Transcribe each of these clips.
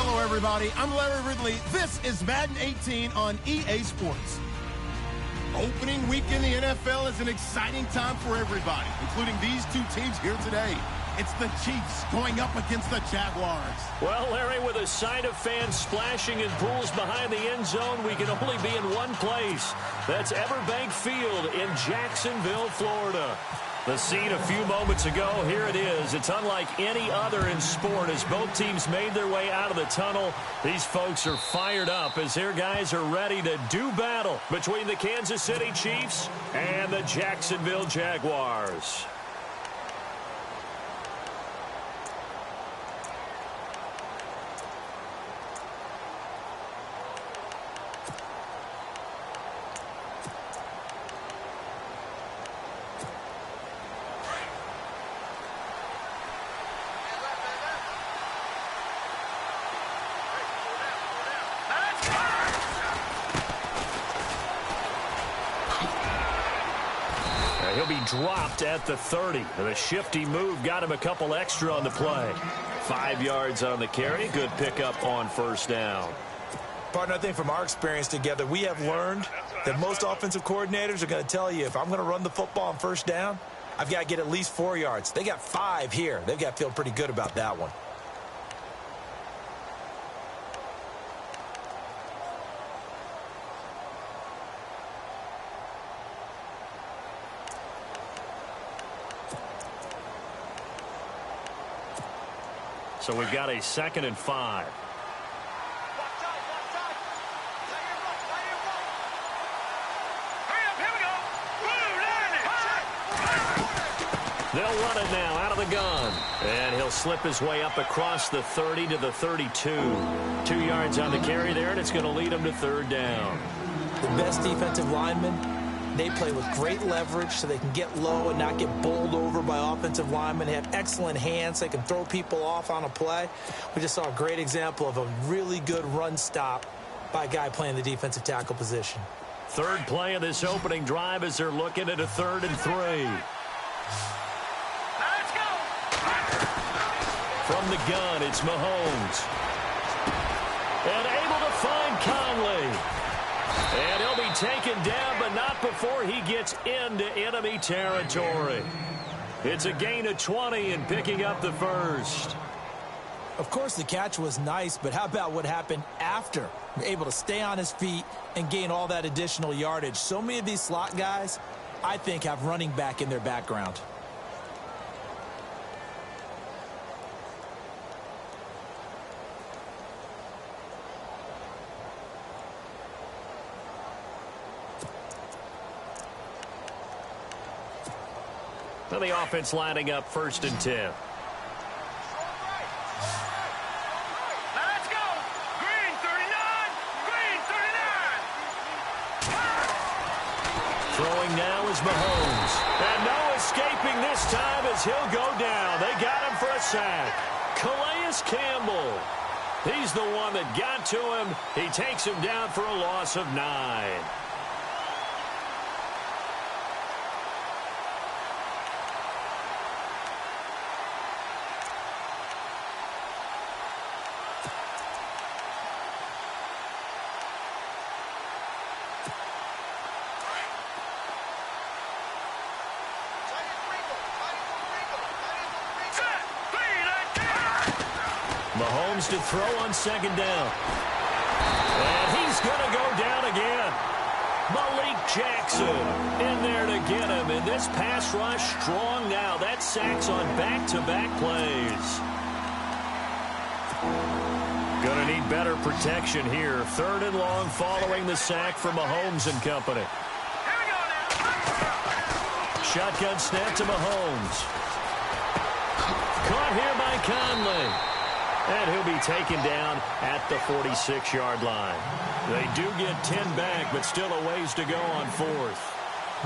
Hello, everybody. I'm Larry Ridley. This is Madden 18 on EA Sports. Opening week in the NFL is an exciting time for everybody, including these two teams here today. It's the Chiefs going up against the Jaguars. Well, Larry, with a sight of fans splashing in pools behind the end zone, we can only be in one place. That's Everbank Field in Jacksonville, Florida. The scene a few moments ago, here it is. It's unlike any other in sport as both teams made their way out of the tunnel. These folks are fired up as their guys are ready to do battle between the Kansas City Chiefs and the Jacksonville Jaguars. He'll be dropped at the 30. The shifty move got him a couple extra on the play. 5 yards on the carry. Good pickup on first down. Partner, I think from our experience together, we have learned that most offensive coordinators are going to tell you, if I'm going to run the football on first down, I've got to get at least 4 yards. They got 5 here. They've got to feel pretty good about that one. So we've got a 2nd and 5. They'll run it now out of the gun. And he'll slip his way up across the 30 to the 32. 2 yards on the carry there, and it's going to lead him to 3rd down. The best defensive linemen, they play with great leverage so they can get low and not get bowled over by offensive linemen. They have excellent hands. They can throw people off on a play. We just saw a great example of a really good run stop by a guy playing the defensive tackle position. 3rd play of this opening drive as they're looking at a 3rd and 3. Let's go. From the gun, it's Mahomes. And able to find Conley. And he'll be taken down, but not before he gets into enemy territory. It's a gain of 20 and picking up the 1st. Of course, the catch was nice, but how about what happened after? Able to stay on his feet and gain all that additional yardage. So many of these slot guys, I think, have running back in their background. So the offense lining up 1st and 10. Let's go. Green 39. Green 39. Throwing now is Mahomes. And no escaping this time as he'll go down. They got him for a sack. Calais Campbell. He's the one that got to him. He takes him down for a loss of 9. Mahomes to throw on 2nd down. And he's going to go down again. Malik Jackson in there to get him. And this pass rush strong now. That sacks on back-to-back plays. Going to need better protection here. 3rd and long following the sack from Mahomes and company. Here we go now. Shotgun snap to Mahomes. Caught here by Conley. And he'll be taken down at the 46-yard line. They do get 10 back, but still a ways to go on 4th.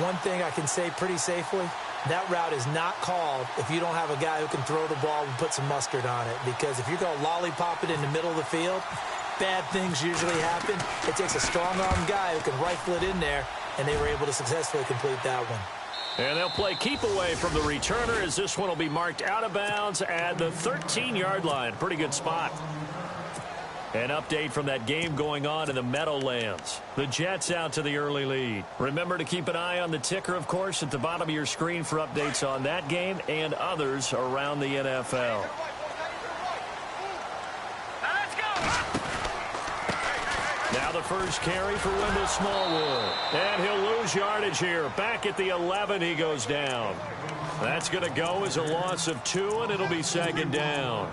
One thing I can say pretty safely, that route is not called if you don't have a guy who can throw the ball and put some mustard on it. Because if you're going to lollipop it in the middle of the field, bad things usually happen. It takes a strong-armed guy who can rifle it in there, and they were able to successfully complete that one. And they'll play keep away from the returner as this one will be marked out of bounds at the 13-yard line. Pretty good spot. An update from that game going on in the Meadowlands. The Jets out to the early lead. Remember to keep an eye on the ticker, of course, at the bottom of your screen for updates on that game and others around the NFL. Now the first carry for Wendell Smallwood. And he'll lose yardage here. Back at the 11, he goes down. That's going to go as a loss of 2, and it'll be second down.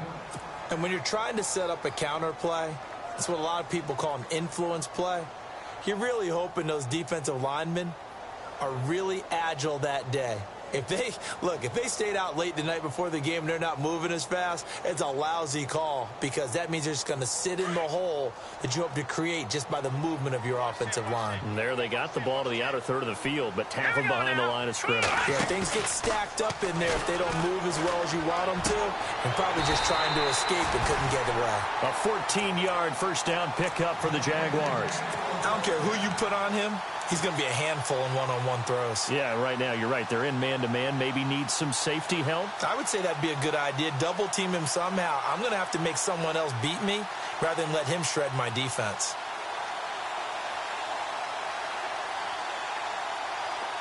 And when you're trying to set up a counter play, that's what a lot of people call an influence play. You're really hoping those defensive linemen are really agile that day. If they stayed out late the night before the game and they're not moving as fast, it's a lousy call because that means they're just going to sit in the hole that you hope to create just by the movement of your offensive line. And there they got the ball to the outer third of the field, but tackled behind the line of scrimmage. Yeah, things get stacked up in there if they don't move as well as you want them to, and probably just trying to escape and couldn't get away. A 14-yard first down pickup for the Jaguars. I don't care who you put on him. He's going to be a handful in one-on-one throws. Yeah, right now, you're right. They're in man-to-man. Maybe need some safety help. I would say that'd be a good idea. Double-team him somehow. I'm going to have to make someone else beat me rather than let him shred my defense.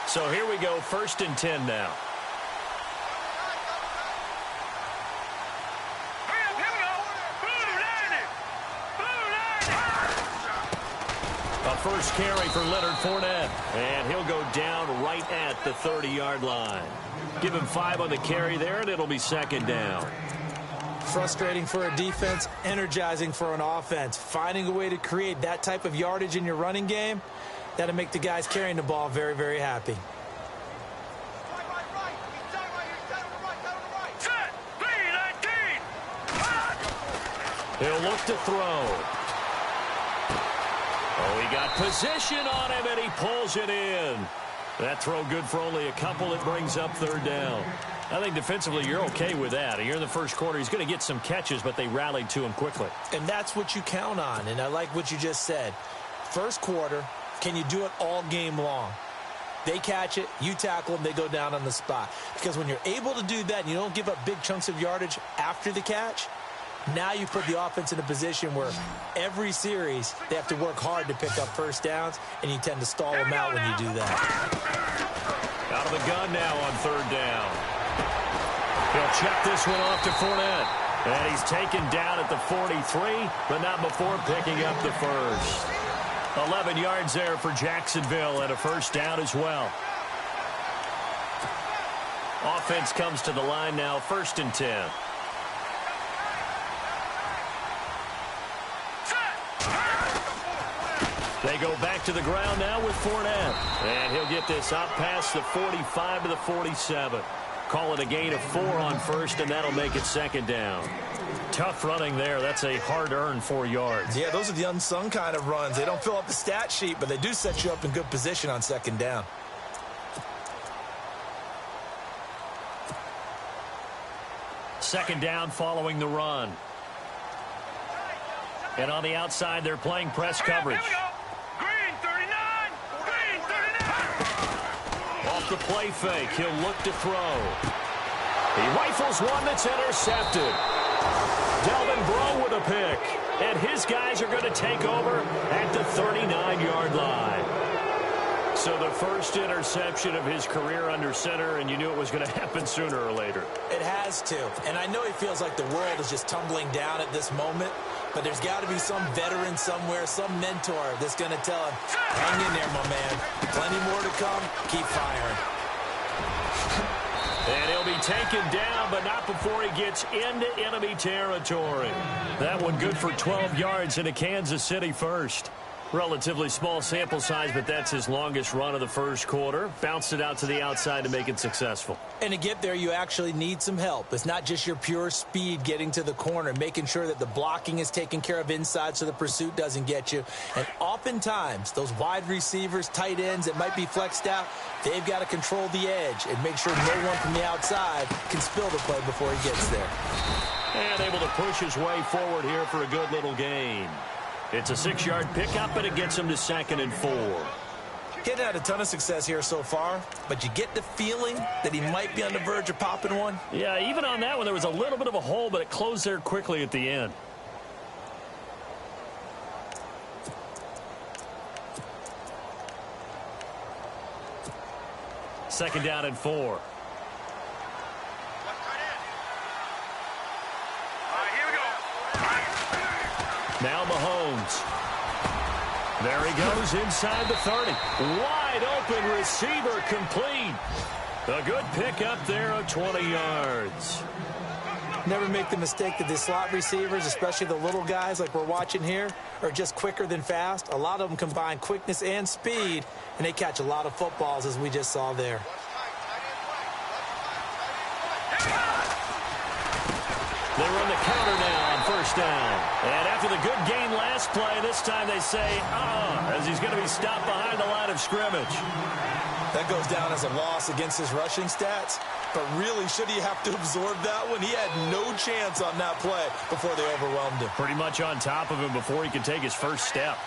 So here we go, 1st and 10 now. First carry for Leonard Fournette, and he'll go down right at the 30-yard line. Give him 5 on the carry there, and it'll be second down. Frustrating for a defense, energizing for an offense. Finding a way to create that type of yardage in your running game, that'll make the guys carrying the ball very, very happy. He'll look to throw. Oh, he got position on him, and he pulls it in. That throw good for only a couple. It brings up 3rd down. I think defensively you're okay with that. Here in the first quarter, he's going to get some catches, but they rallied to him quickly. And that's what you count on, and I like what you just said. First quarter, can you do it all game long? They catch it, you tackle them, they go down on the spot. Because when you're able to do that and you don't give up big chunks of yardage after the catch, now you put the offense in a position where every series they have to work hard to pick up first downs, and you tend to stall them out when you do that. Out of the gun now on 3rd down. He'll check this one off to Fournette. And he's taken down at the 43, but not before picking up the first. 11 yards there for Jacksonville and a first down as well. Offense comes to the line now, 1st and 10. They go back to the ground now with Fournette. And he'll get this out past the 45 to the 47. Call it a gain of 4 on 1st, and that'll make it 2nd down. Tough running there. That's a hard-earned 4 yards. Yeah, those are the unsung kind of runs. They don't fill up the stat sheet, but they do set you up in good position on 2nd down. Second down following the run. And on the outside, they're playing press coverage. Green 39! Green 39! Off the play fake, he'll look to throw. He rifles one that's intercepted. Delvin Breaux with a pick. And his guys are going to take over at the 39-yard line. So the first interception of his career under center, and you knew it was going to happen sooner or later. It has to. And I know he feels like the world is just tumbling down at this moment, but there's got to be some veteran somewhere, some mentor that's going to tell him, hang in there, my man. Plenty more to come. Keep firing. And he'll be taken down, but not before he gets into enemy territory. That one good for 12 yards into Kansas City first. Relatively small sample size, but that's his longest run of the first quarter. Bounced it out to the outside to make it successful. And to get there, you actually need some help. It's not just your pure speed getting to the corner, making sure that the blocking is taken care of inside so the pursuit doesn't get you. And oftentimes, those wide receivers, tight ends that might be flexed out, they've got to control the edge and make sure no one from the outside can spill the play before he gets there. And able to push his way forward here for a good little gain. It's a 6-yard pickup, and it gets him to 2nd and 4. He hadn't had a ton of success here so far, but you get the feeling that he might be on the verge of popping one. Yeah, even on that one, there was a little bit of a hole, but it closed there quickly at the end. Second down and 4. Now Mahomes. There he goes inside the 30. Wide open receiver complete. A good pickup there of 20 yards. Never make the mistake that the slot receivers, especially the little guys like we're watching here, are just quicker than fast. A lot of them combine quickness and speed, and they catch a lot of footballs, as we just saw there. They run the counter now on first down. And after the good gain last play, this time they say, as he's going to be stopped behind the line of scrimmage. That goes down as a loss against his rushing stats. But really, should he have to absorb that one? He had no chance on that play before they overwhelmed him. Pretty much on top of him before he could take his first step.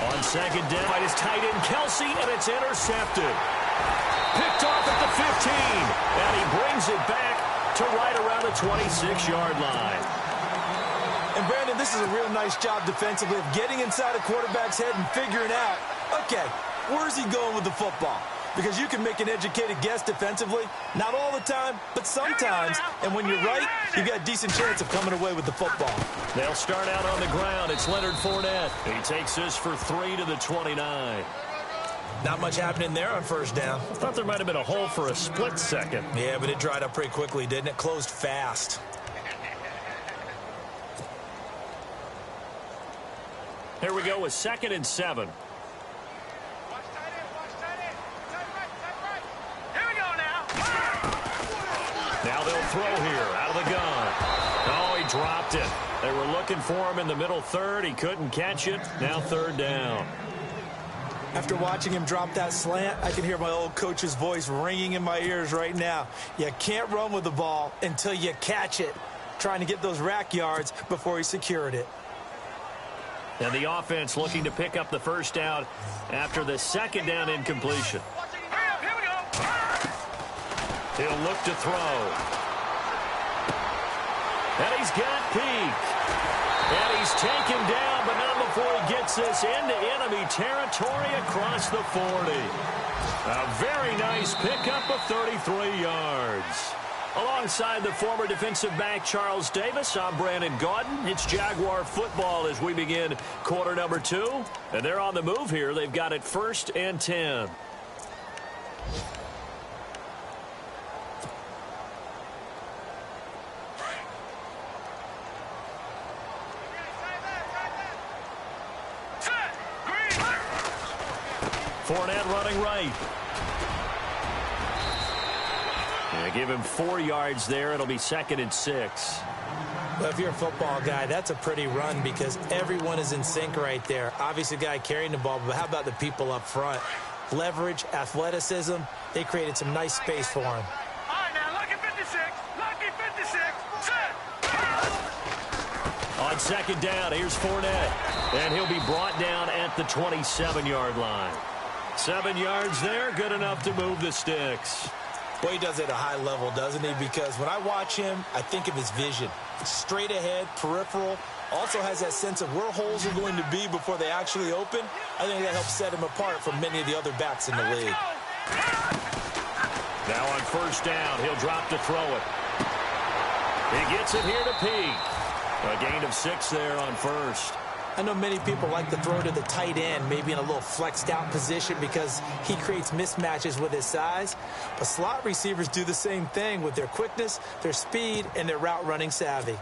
On second down, by his tight end, Kelsey, and it's intercepted. Picked off at the 15, and he brings it back to right around the 26-yard line. And, Brandon, this is a real nice job defensively of getting inside a quarterback's head and figuring out, okay, where's he going with the football? Because you can make an educated guess defensively, not all the time, but sometimes. And when you're right, you've got a decent chance of coming away with the football. They'll start out on the ground. It's Leonard Fournette. He takes this for 3 to the 29. Not much happening there on first down. I thought there might have been a hole for a split second. Yeah, but it dried up pretty quickly, didn't it? Closed fast. Here we go with 2nd and 7. Now they'll throw here out of the gun. Oh, he dropped it. They were looking for him in the middle third. He couldn't catch it. Now 3rd down. After watching him drop that slant, I can hear my old coach's voice ringing in my ears right now. You can't run with the ball until you catch it. Trying to get those rack yards before he secured it. And the offense looking to pick up the first down after the 2nd down incompletion. He'll look to throw. And he's got Peak. And he's taken down, but not before he gets this into enemy territory across the 40. A very nice pickup of 33 yards. Alongside the former defensive back Charles Davis, I'm Brandon Gaudin. It's Jaguar football as we begin quarter number 2. And they're on the move here. They've got it 1st and 10. Fournette running right. And give him 4 yards there. It'll be 2nd and 6. Well, if you're a football guy, that's a pretty run because everyone is in sync right there. Obviously, the guy carrying the ball, but how about the people up front? Leverage, athleticism, they created some nice space for him. All right, now, lucky 56. Lucky 56. Set. On 2nd down, here's Fournette. And he'll be brought down at the 27-yard line. 7 yards there, good enough to move the sticks. Boy, he does it at a high level, doesn't he? Because when I watch him, I think of his vision. Straight ahead, peripheral. Also has that sense of where holes are going to be before they actually open. I think that helps set him apart from many of the other backs in the league. Now on 1st down, he'll drop to throw it. He gets it here to Peak. A gain of 6 there on 1st. I know many people like to throw to the tight end, maybe in a little flexed out position because he creates mismatches with his size. But slot receivers do the same thing with their quickness, their speed, and their route running savvy.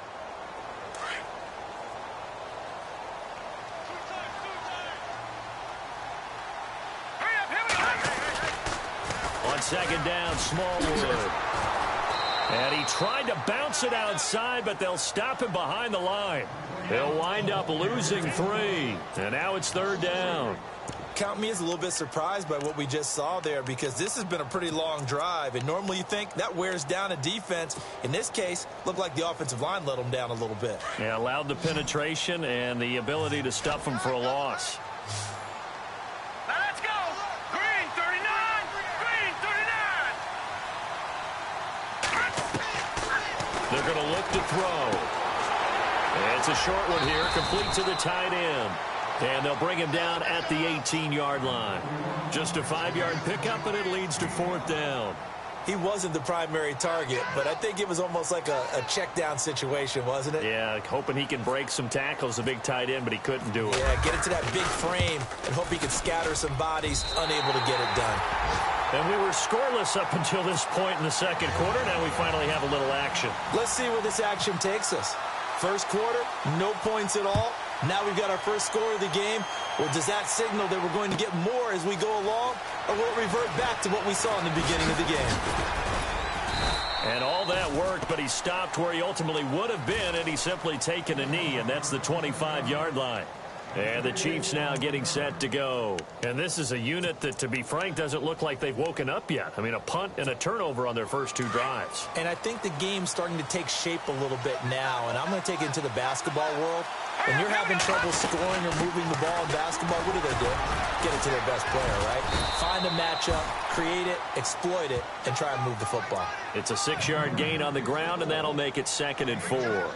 On 2nd down, Smallwood. And he tried to bounce it outside, but they'll stop him behind the line. He'll wind up losing 3. And now it's 3rd down. Count me as a little bit surprised by what we just saw there because this has been a pretty long drive. And normally you think that wears down a defense. In this case, looked like the offensive line let them down a little bit. Yeah, allowed the penetration and the ability to stuff them for a loss. Now let's go. Green 39. Green 39. They're going to look to throw. It's a short one here, complete to the tight end. And they'll bring him down at the 18-yard line. Just a 5-yard pickup, and it leads to 4th down. He wasn't the primary target, but I think it was almost like a check-down situation, wasn't it? Yeah, hoping he can break some tackles, a big tight end, but he couldn't do it. Yeah, get into that big frame and hope he could scatter some bodies, unable to get it done. And we were scoreless up until this point in the second quarter. Now we finally have a little action. Let's see where this action takes us. First quarter, no points at all. Now we've got our first score of the game. Well, does that signal that we're going to get more as we go along, or will it revert back to what we saw in the beginning of the game? And all that worked, but he stopped where he ultimately would have been, and he's simply taken a knee, and that's the 25-yard line. And the Chiefs now getting set to go. And this is a unit that, to be frank, doesn't look like they've woken up yet. I mean, a punt and a turnover on their first 2 drives. And I think the game's starting to take shape a little bit now, and I'm going to take it into the basketball world. When you're having trouble scoring or moving the ball in basketball, what do? Get it to their best player, right? Find a matchup, create it, exploit it, and try and move the football. It's a 6-yard gain on the ground, and that'll make it 2nd and 4.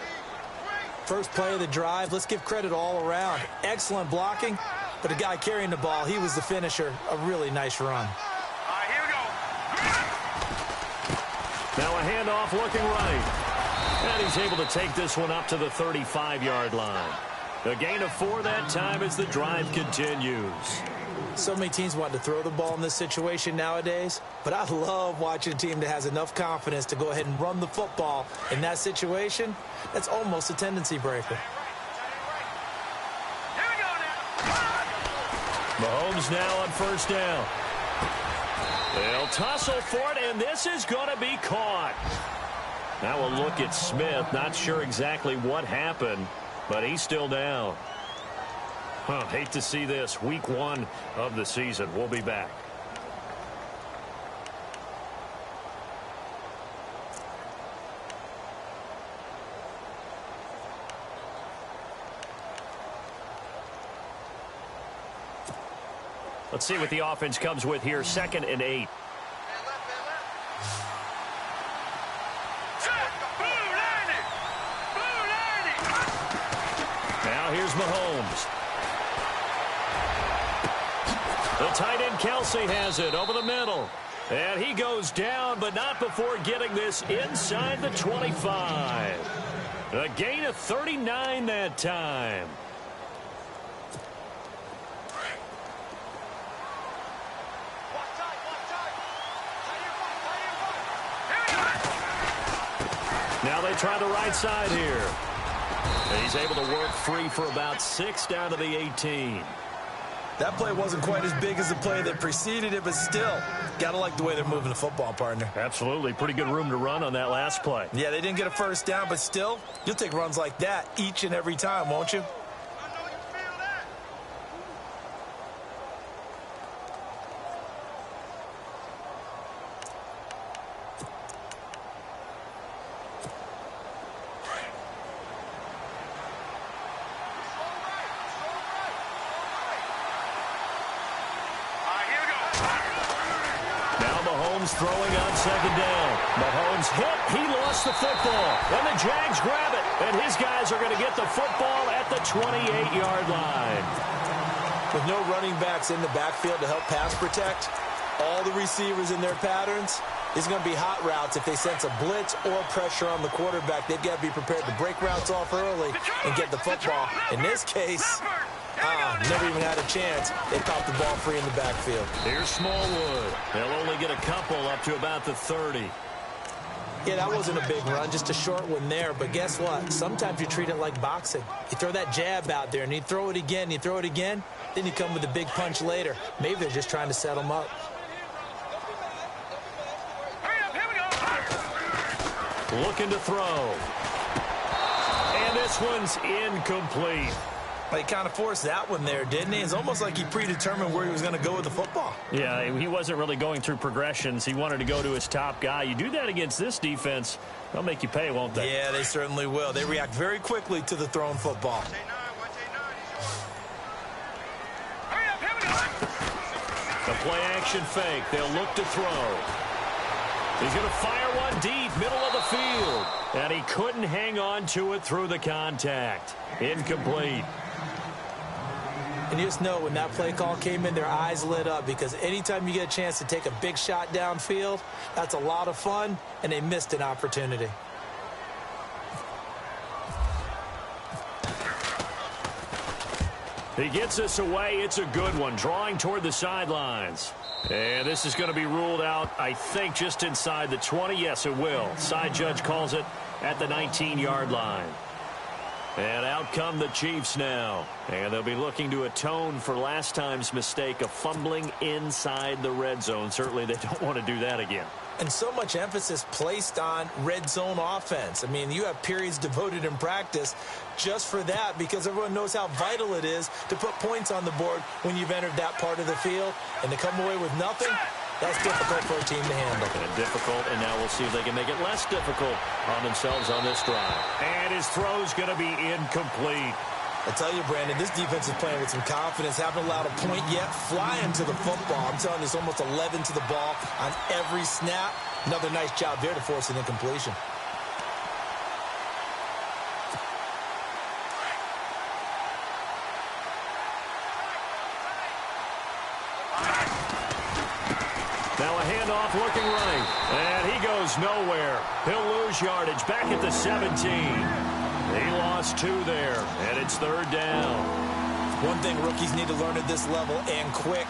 First play of the drive, let's give credit all around. Excellent blocking, but the guy carrying the ball, he was the finisher. A really nice run. All right, here we go. Now a handoff looking right. And he's able to take this one up to the 35-yard line. A gain of 4 that time as the drive continues. So many teams want to throw the ball in this situation nowadays, but I love watching a team that has enough confidence to go ahead and run the football in that situation. That's almost a tendency breaker. Here we go now. Mahomes now on first down. They'll tussle for it, and this is going to be caught. Now a look at Smith. Not sure exactly what happened, but he's still down. Hate to see this. Week 1 of the season. We'll be back. Let's see what the offense comes with here. 2nd and 8. Now here's Mahomes. The tight end Kelsey has it over the middle. And he goes down, but not before getting this inside the 25. A gain of 39 that time. Now they try the right side here. And he's able to work free for about 6 down to the 18. That play wasn't quite as big as the play that preceded it, but still, got to like the way they're moving the football, partner. Absolutely. Pretty good room to run on that last play. Yeah, they didn't get a first down, but still, you'll take runs like that each and every time, won't you? Throwing on 2nd down. Mahomes hit. He lost the football. And the Jags grab it. And his guys are going to get the football at the 28-yard line. With no running backs in the backfield to help pass protect, all the receivers in their patterns, it's going to be hot routes. If they sense a blitz or pressure on the quarterback, they've got to be prepared to break routes off early and get the football. In this case, never even had a chance. They popped the ball free in the backfield. Here's Smallwood. They'll only get a couple up to about the 30. Yeah, that wasn't a big run, just a short one there. But guess what? Sometimes you treat it like boxing. You throw that jab out there, and you throw it again, you throw it again, then you come with a big punch later. Maybe they're just trying to set them up. Hurry up, here we go. Looking to throw. And this one's incomplete. He kind of forced that one there, didn't he? It's almost like he predetermined where he was going to go with the football. Yeah, he wasn't really going through progressions. He wanted to go to his top guy. You do that against this defense, they'll make you pay, won't they? Yeah, they certainly will. They react very quickly to the thrown football. Hurry up, here we go. The play action fake. They'll look to throw. He's going to fire one deep, middle of the field. And he couldn't hang on to it through the contact. Incomplete. And you just know when that play call came in, their eyes lit up, because anytime you get a chance to take a big shot downfield, that's a lot of fun, and they missed an opportunity. He gets us away. It's a good one, drawing toward the sidelines. And this is going to be ruled out, I think, just inside the 20. Yes, it will. Side judge calls it at the 19-yard line. And out come the Chiefs now. And they'll be looking to atone for last time's mistake of fumbling inside the red zone. Certainly they don't want to do that again. And so much emphasis placed on red zone offense. I mean, you have periods devoted in practice just for that, because everyone knows how vital it is to put points on the board when you've entered that part of the field. And to come away with nothing, that's difficult for a team to handle. And difficult, and now we'll see if they can make it less difficult on themselves on this drive. And his throw's going to be incomplete. I tell you, Brandon, this defense is playing with some confidence. Haven't allowed a point yet. Flying to the football. I'm telling you, it's almost 11 to the ball on every snap. Another nice job there to force an incompletion. Now a handoff looking right. And he goes nowhere. He'll lose yardage back at the 17. He lost 2 there, and it's 3rd down. One thing rookies need to learn at this level, and quick,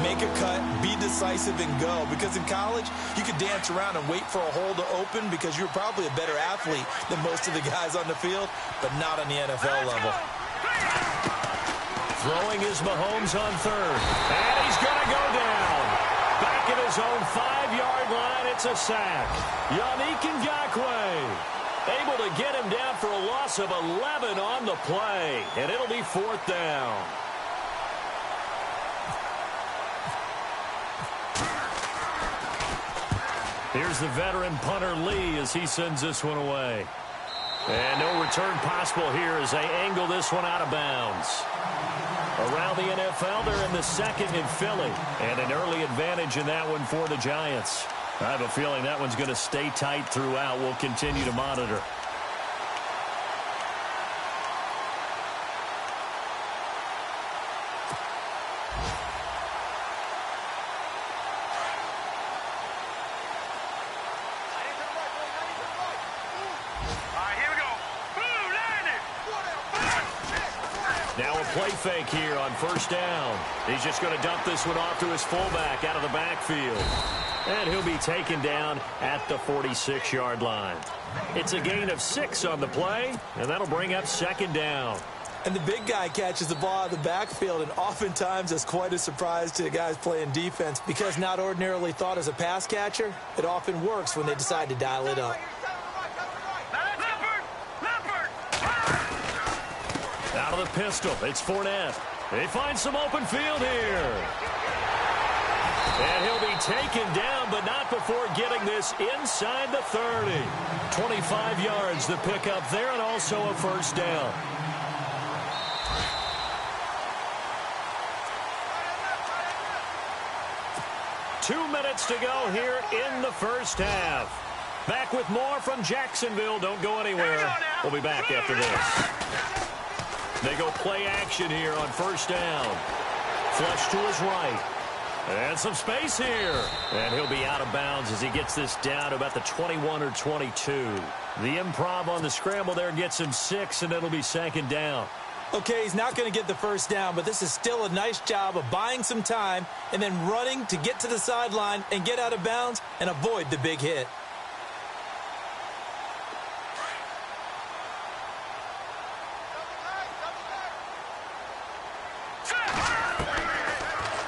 make a cut, be decisive, and go. Because in college, you could dance around and wait for a hole to open because you're probably a better athlete than most of the guys on the field, but not on the NFL level. Throwing is Mahomes on 3rd, and he's going to go down. Back at his own 5-yard line, it's a sack. Yannick Ngakoue able to get him down for a loss of 11 on the play, and it'll be 4th down. Here's the veteran punter Lee as he sends this one away. And no return possible here as they angle this one out of bounds. Around the NFL, they're in the 2nd in Philly, and an early advantage in that one for the Giants. I have a feeling that one's going to stay tight throughout. We'll continue to monitor. Now a play fake here on 1st down. He's just going to dump this one off to his fullback out of the backfield. And he'll be taken down at the 46-yard line. It's a gain of 6 on the play, and that'll bring up 2nd down. And the big guy catches the ball out of the backfield, and oftentimes that's quite a surprise to the guys playing defense, because not ordinarily thought as a pass catcher, it often works when they decide to dial it up. Out of the pistol, it's Fournette. They find some open field here. And he'll be taken down, but not before getting this inside the 30. 25 yards to pick up there, and also a 1st down. Two minutes to go here in the 1st half. Back with more from Jacksonville. Don't go anywhere. We'll be back after this. They go play action here on 1st down. Flush to his right. And some space here. And he'll be out of bounds as he gets this down to about the 21 or 22. The improv on the scramble there gets him 6, and it'll be 2nd down. Okay, he's not going to get the 1st down, but this is still a nice job of buying some time and then running to get to the sideline and get out of bounds and avoid the big hit.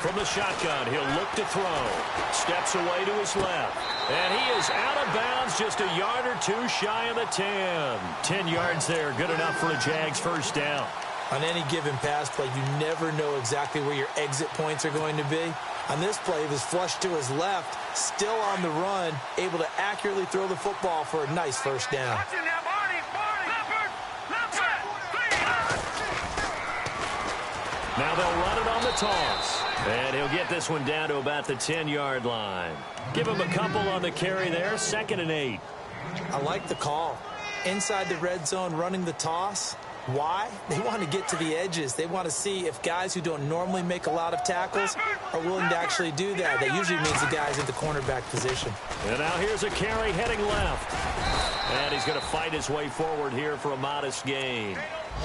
From the shotgun, he'll look to throw. Steps away to his left. And he is out of bounds, just a yard or 2 shy of the 10. 10 yards there, good enough for a Jags 1st down. On any given pass play, you never know exactly where your exit points are going to be. On this play, he was flushed to his left, still on the run, able to accurately throw the football for a nice 1st down. Now they'll run it on the toss. And he'll get this one down to about the 10-yard line. Give him a couple on the carry there, 2nd and 8. I like the call. Inside the red zone, running the toss. Why? They want to get to the edges. They want to see if guys who don't normally make a lot of tackles are willing to actually do that. That usually means the guy's in the cornerback position. And now here's a carry heading left. And he's going to fight his way forward here for a modest gain.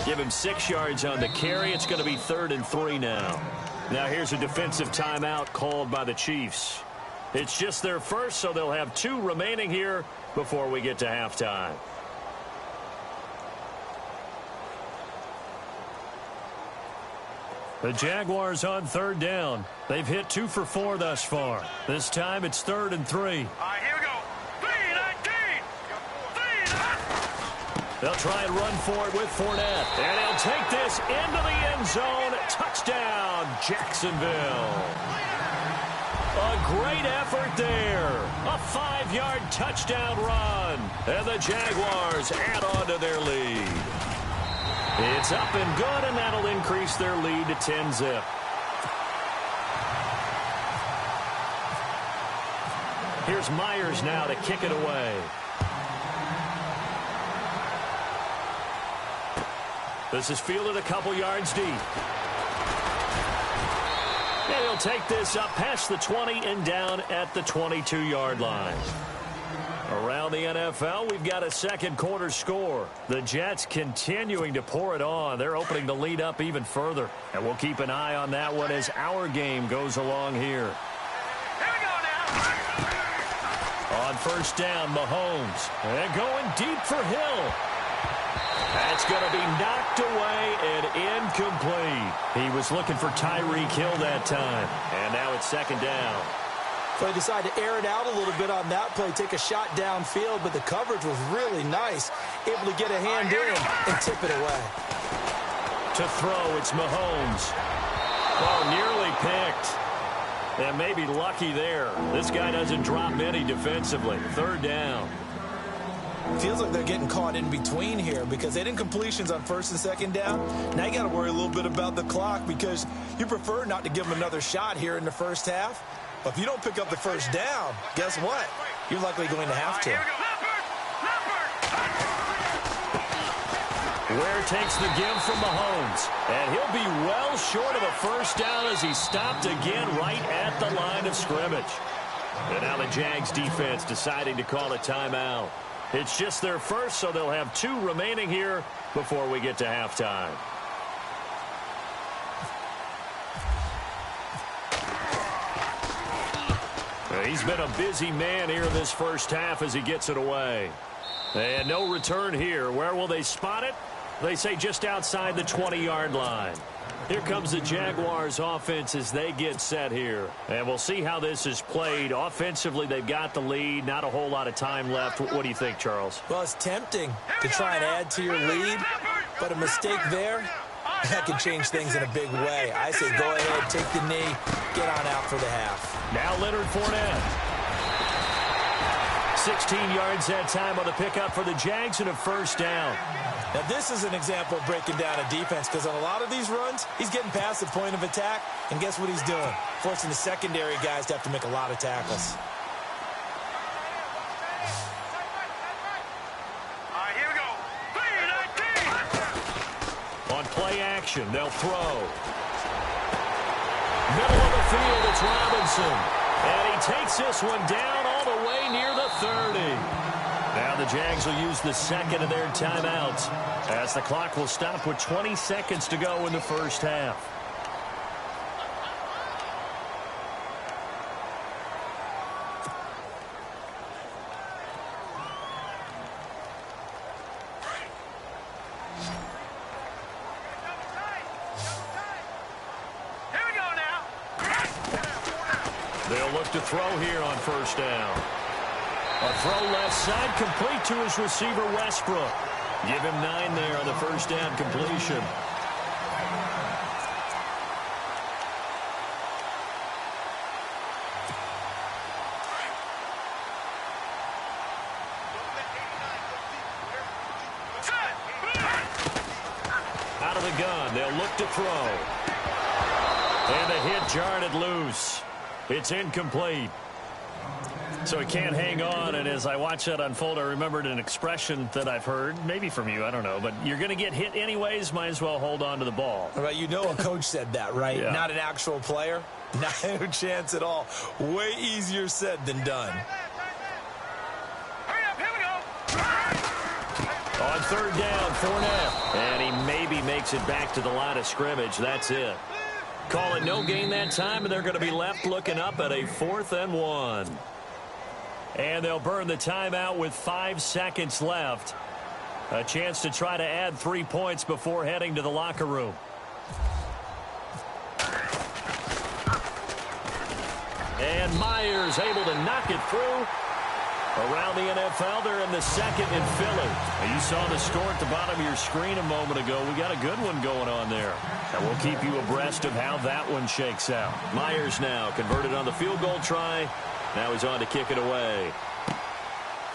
Give him 6 yards on the carry. It's going to be 3rd and 3 now. Now here's a defensive timeout called by the Chiefs. It's just their first, so they'll have 2 remaining here before we get to halftime. The Jaguars on 3rd down. They've hit 2 for 4 thus far. This time it's 3rd and 3. All right, here we go. 3-19. They'll try and run for it with Fournette. And he'll take this into the end zone. Touchdown, Jacksonville. A great effort there. A 5-yard touchdown run. And the Jaguars add on to their lead. It's up and good, and that'll increase their lead to 10-zip. Here's Myers now to kick it away. This is fielded a couple yards deep. And he'll take this up past the 20 and down at the 22-yard line. Around the NFL, we've got a second quarter score. The Jets continuing to pour it on. They're opening the lead up even further. And we'll keep an eye on that one as our game goes along here. Here we go now. On 1st down, Mahomes. And going deep for Hill. That's going to be knocked away and incomplete. He was looking for Tyreek Hill that time. And now it's 2nd down. So they decided to air it out a little bit on that play, take a shot downfield, but the coverage was really nice. Able to get a hand in and tip it away. To throw, it's Mahomes. Oh, nearly picked. And maybe lucky there. This guy doesn't drop many defensively. 3rd down. Feels like they're getting caught in between here because they didn't completions on 1st and 2nd down. Now you got to worry a little bit about the clock because you prefer not to give them another shot here in the first half. But if you don't pick up the 1st down, guess what? You're likely going to have to. Ware takes the give from Mahomes. And he'll be well short of a 1st down as he's stopped again right at the line of scrimmage. And now the Jags defense deciding to call a timeout. It's just their first, so they'll have 2 remaining here before we get to halftime. He's been a busy man here in this first half as he gets it away. And no return here. Where will they spot it? They say just outside the 20-yard line. Here comes the Jaguars offense as they get set here. And we'll see how this is played. Offensively, they've got the lead. Not a whole lot of time left. What do you think, Charles? Well, it's tempting to try and add to your lead, but a mistake there, that can change things in a big way. I say go ahead, take the knee, get on out for the half. Now Leonard Fournette. 16 yards that time on the pickup for the Jags and a 1st down. Now, this is an example of breaking down a defense because on a lot of these runs, he's getting past the point of attack, and guess what he's doing? Forcing the secondary guys to have to make a lot of tackles. All right, here we go. 3-19. On play action, they'll throw. Middle of the field, it's Robinson. And he takes this one down all the way near the 30. Now the Jags will use the 2nd of their timeouts as the clock will stop with 20 seconds to go in the first half. Here we go now. They'll look to throw here on 1st down. A throw left side, complete to his receiver, Westbrook. Give him 9 there on the 1st down completion. Out of the gun, they'll look to throw. And the hit jarred it loose. It's incomplete. So he can't hang on, and as I watch that unfold, I remembered an expression that I've heard, maybe from you, I don't know, but you're going to get hit anyways, might as well hold on to the ball. Right, you know a coach said that, right? Yeah. Not an actual player. No chance at all. Way easier said than done. Hurry up, here we go. On third down, Fournette, and he maybe makes it back to the line of scrimmage. That's it. Call it no gain that time, and they're going to be left looking up at a 4th and 1. And they'll burn the timeout with 5 seconds left. A chance to try to add 3 points before heading to the locker room. And Myers able to knock it through. Around the NFL, they're in the 2nd in Philly. Now, you saw the score at the bottom of your screen a moment ago. We got a good one going on there. And we'll keep you abreast of how that one shakes out. Myers now converted on the field goal try. Now he's on to kick it away.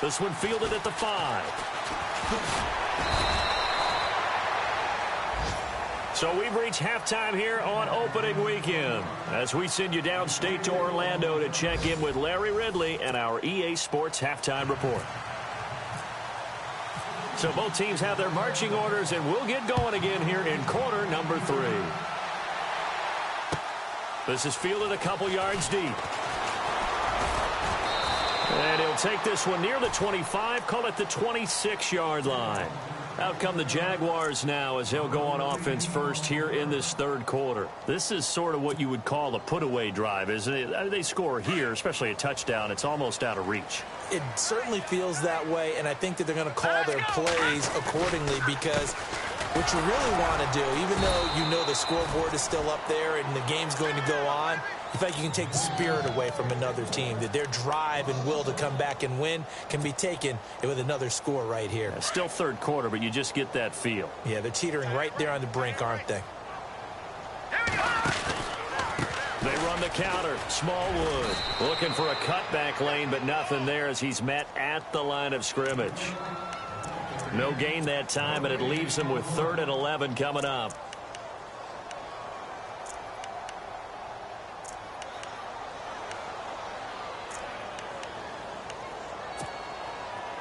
This one fielded at the 5. So we've reached halftime here on opening weekend as we send you downstate to Orlando to check in with Larry Ridley and our EA Sports Halftime Report. So both teams have their marching orders, and we'll get going again here in quarter number 3. This is fielded a couple yards deep. And he'll take this one near the 25, call it the 26-yard line. Out come the Jaguars now as they'll go on offense first here in this third quarter. This is sort of what you would call a put-away drive, isn't it? They score here, especially a touchdown. It's almost out of reach. It certainly feels that way, and I think that they're going to call their plays accordingly because what you really want to do, even though you know the scoreboard is still up there and the game's going to go on, you feel like you can take the spirit away from another team, that their drive and will to come back and win can be taken with another score right here. Yeah, still third quarter, but you just get that feel. Yeah, they're teetering right there on the brink, aren't they? They run the counter. Smallwood looking for a cutback lane, but nothing there as he's met at the line of scrimmage. No gain that time, and it leaves him with 3rd and 11 coming up.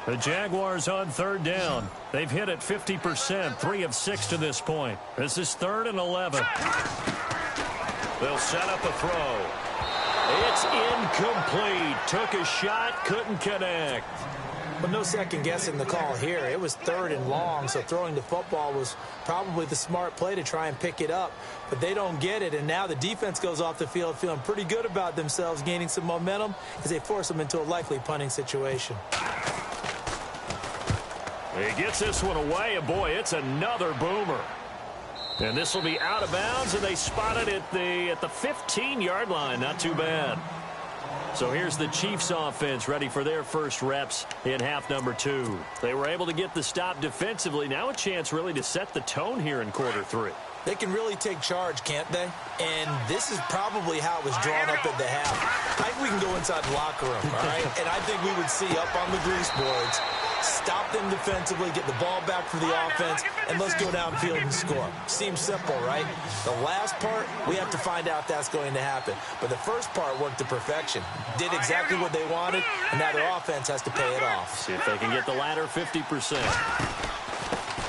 The Jaguars on third down. They've hit it 50%, 3 of 6 to this point. This is 3rd and 11. They'll set up a throw. It's incomplete. Took a shot, couldn't connect. But no second guessing the call here. It was 3rd and long, so throwing the football was probably the smart play to try and pick it up. But they don't get it, and now the defense goes off the field feeling pretty good about themselves, gaining some momentum as they force them into a likely punting situation. He gets this one away, and boy, it's another boomer. And this will be out of bounds, and they spot it at the 15-yard line. Not too bad. So here's the Chiefs offense ready for their first reps in half number 2. They were able to get the stop defensively. Now a chance really to set the tone here in quarter 3. They can really take charge, can't they? And this is probably how it was drawn up at the half. I think we can go inside the locker room, all right? And I think we would see up on the grease boards, stop them defensively, get the ball back for the offense, and let's go downfield and score. Seems simple, right? The last part, we have to find out if that's going to happen. But the first part worked to perfection. Did exactly what they wanted, and now their offense has to pay it off. See if they can get the latter 50%.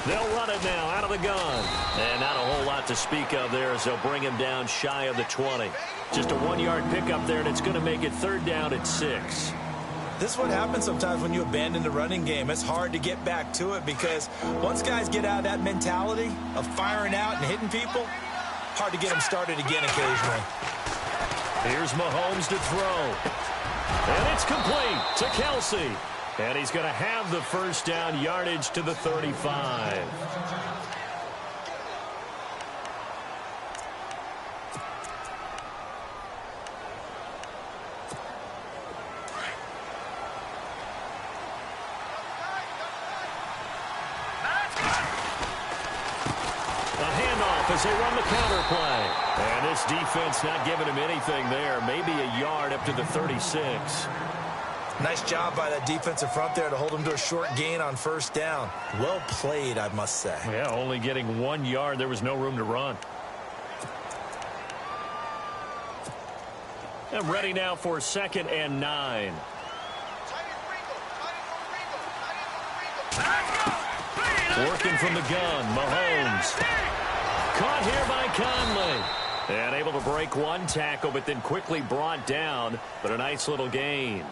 They'll run it now out of the gun. And not a whole lot to speak of there as they'll bring him down shy of the 20. Just a 1-yard pickup there, and it's going to make it 3rd down at 6. This is what happens sometimes when you abandon the running game. It's hard to get back to it because once guys get out of that mentality of firing out and hitting people, hard to get them started again occasionally. Here's Mahomes to throw. And it's complete to Kelsey. And he's going to have the first down, yardage to the 35. As they run the counter play. And this defense not giving him anything there. Maybe a yard up to the 36. Nice job by that defensive front there to hold him to a short gain on first down. Well played, I must say. Yeah, only getting 1 yard. There was no room to run. And ready now for 2nd and 9. Working from the gun, Mahomes. Caught here by Conley. And able to break one tackle, but then quickly brought down. But a nice little gain.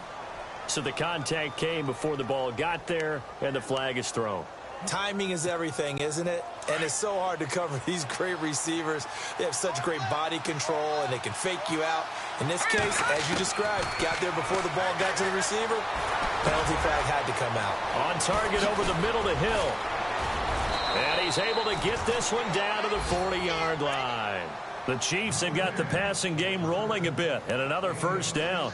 So the contact came before the ball got there, and the flag is thrown. Timing is everything, isn't it? And it's so hard to cover these great receivers. They have such great body control, and they can fake you out. In this case, as you described, got there before the ball got to the receiver. Penalty flag had to come out. On target over the middle to Hill. And he's able to get this one down to the 40-yard line. The Chiefs have got the passing game rolling a bit, and another first down.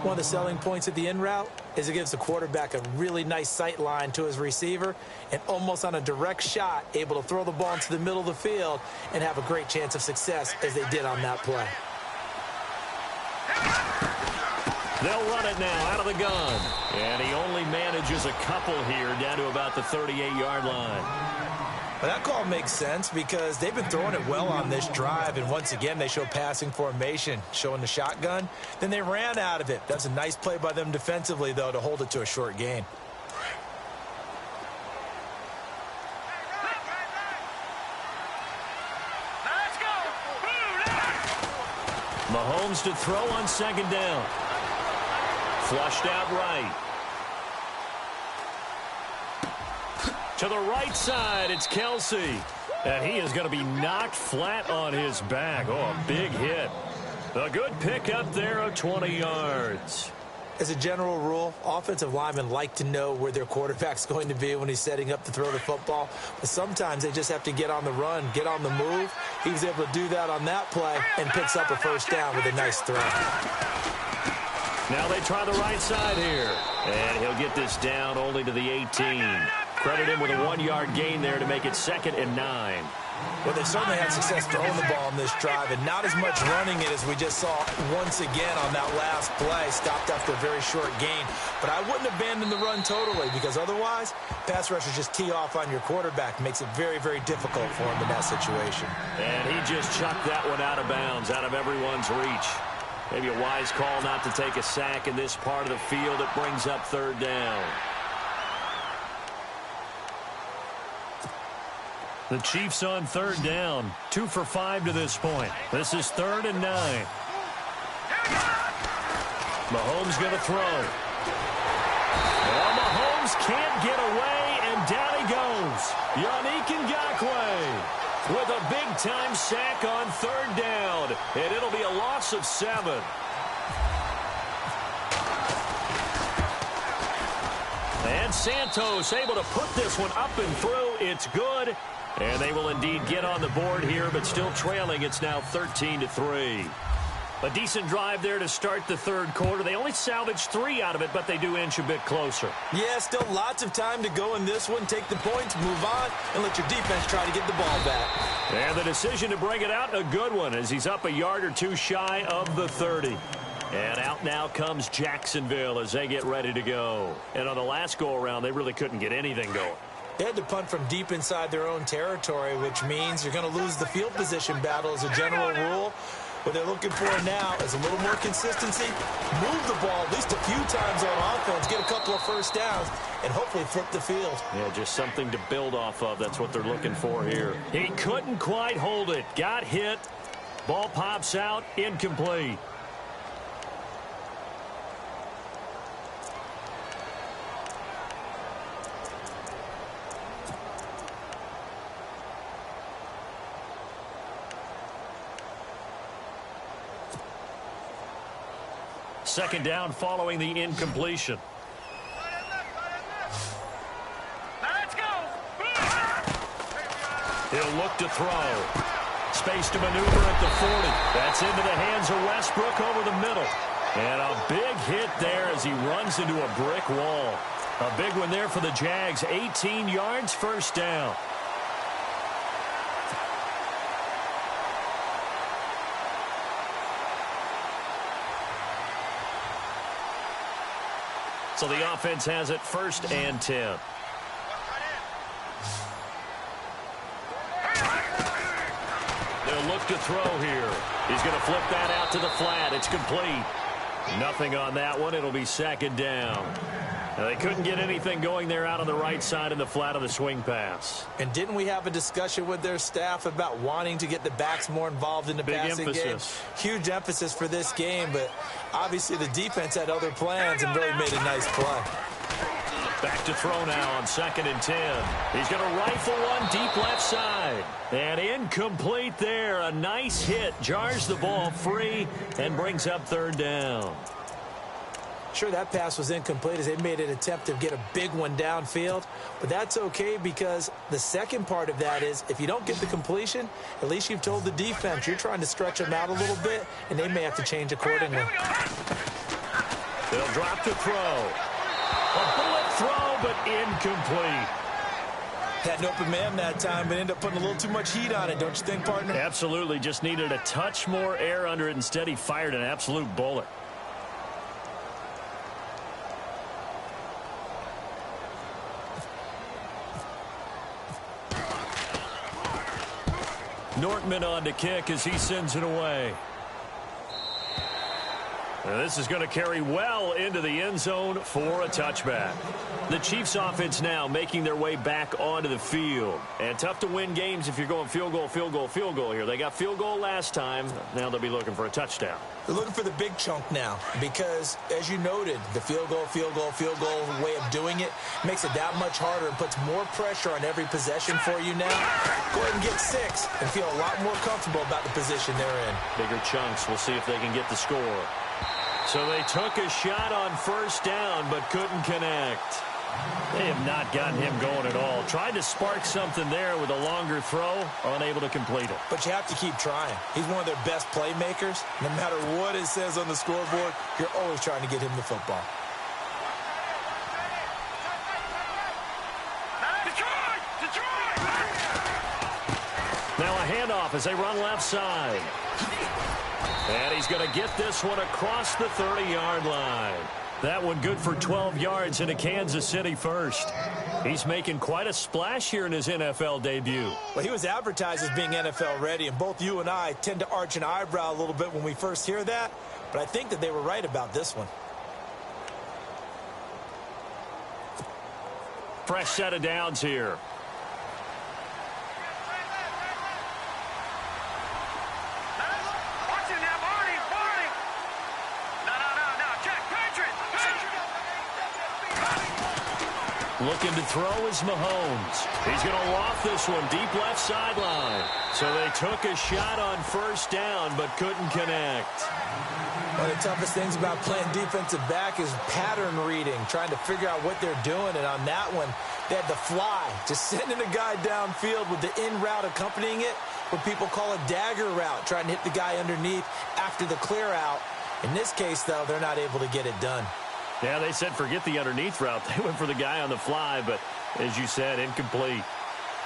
One of the selling points of the in route is it gives the quarterback a really nice sight line to his receiver and almost on a direct shot able to throw the ball into the middle of the field and have a great chance of success as they did on that play. They'll run it now out of the gun. And he only manages a couple here down to about the 38-yard line. Well, that call makes sense because they've been throwing it well on this drive, and once again they show passing formation, showing the shotgun. Then they ran out of it. That's a nice play by them defensively, though, to hold it to a short gain. Mahomes to throw on second down. Flushed out right. To the right side, it's Kelsey. And he is going to be knocked flat on his back. Oh, a big hit. A good pickup there of 20 yards. As a general rule, offensive linemen like to know where their quarterback's going to be when he's setting up to throw the football. But sometimes they just have to get on the run, get on the move. He was able to do that on that play and picks up a first down with a nice throw. Now they try the right side here. And he'll get this down only to the 18. Credit him with a 1-yard gain there to make it 2nd and 9. Well, they've certainly had success throwing the ball on this drive, and not as much running it as we just saw once again on that last play. Stopped after a very short gain. But I wouldn't abandon the run totally because otherwise, pass rushers just tee off on your quarterback. Makes it very, very difficult for him in that situation. And he just chucked that one out of bounds, out of everyone's reach. Maybe a wise call not to take a sack in this part of the field. It brings up 3rd down. The Chiefs on 3rd down. 2 for 5 to this point. This is 3rd and 9. Mahomes going to throw. Well, Mahomes can't get away, and down he goes. Yannick Ngakoue with a big-time sack on 3rd down. And it'll be a loss of 7. And Santos able to put this one up and through. It's good. And they will indeed get on the board here, but still trailing. It's now 13-3. A decent drive there to start the 3rd quarter. They only salvaged 3 out of it, but they do inch a bit closer. Yeah, still lots of time to go in this one. Take the points, move on, and let your defense try to get the ball back. And the decision to bring it out, a good one, as he's up a yard or 2 shy of the 30. And out now comes Jacksonville as they get ready to go. And on the last go-around, they really couldn't get anything going. They had to punt from deep inside their own territory, which means you're going to lose the field position battle as a general rule. What they're looking for now is a little more consistency, move the ball at least a few times on offense, get a couple of first downs, and hopefully flip the field. Yeah, just something to build off of. That's what they're looking for here. He couldn't quite hold it. Got hit. Ball pops out. Incomplete. Second down following the incompletion. Let's go. He'll look to throw. Space to maneuver at the 40. That's into the hands of Westbrook over the middle. And a big hit there as he runs into a brick wall. A big one there for the Jags. 18 yards, first down. So the offense has it 1st and 10. They'll look to throw here. He's going to flip that out to the flat. It's complete. Nothing on that one. It'll be 2nd down. They couldn't get anything going there out on the right side in the flat of the swing pass. And didn't we have a discussion with their staff about wanting to get the backs more involved in the passing game? Huge emphasis for this game, but obviously the defense had other plans and really made a nice play. Back to throw now on 2nd and 10. He's going to rifle one deep left side. And incomplete there. A nice hit. Jars the ball free and brings up 3rd down. Sure, that pass was incomplete as they made an attempt to get a big one downfield. But that's okay because the second part of that is if you don't get the completion, at least you've told the defense you're trying to stretch them out a little bit, and they may have to change accordingly. They'll drop to throw. A bullet throw, but incomplete. Had an open man that time, but ended up putting a little too much heat on it, don't you think, partner? Absolutely. Just needed a touch more air under it. Instead, he fired an absolute bullet. Nortman on to kick as he sends it away. Now this is going to carry well into the end zone for a touchback. The Chiefs offense now making their way back onto the field. And tough to win games if you're going field goal, field goal, field goal here. They got field goal last time. Now they'll be looking for a touchdown. They're looking for the big chunk now because, as you noted, the field goal way of doing it makes it that much harder and puts more pressure on every possession for you now. Go ahead and get 6 and feel a lot more comfortable about the position they're in. Bigger chunks. We'll see if they can get the score. So they took a shot on 1st down but couldn't connect. They have not gotten him going at all. Tried to spark something there with a longer throw, unable to complete it. But you have to keep trying. He's one of their best playmakers. No matter what it says on the scoreboard, you're always trying to get him the football. Now a handoff as they run left side. And he's going to get this one across the 30-yard line. That one good for 12 yards into Kansas City first. He's making quite a splash here in his NFL debut. Well, he was advertised as being NFL ready, and both you and I tend to arch an eyebrow a little bit when we first hear that, but I think that they were right about this one. Fresh set of downs here. Looking to throw is Mahomes. He's going to loft this one deep left sideline. So they took a shot on 1st down but couldn't connect. One of the toughest things about playing defensive back is pattern reading, trying to figure out what they're doing. And on that one, they had the fly, just sending a guy downfield with the in route accompanying it, what people call a dagger route, trying to hit the guy underneath after the clear out. In this case, though, they're not able to get it done. Yeah, they said forget the underneath route. They went for the guy on the fly, but as you said, incomplete.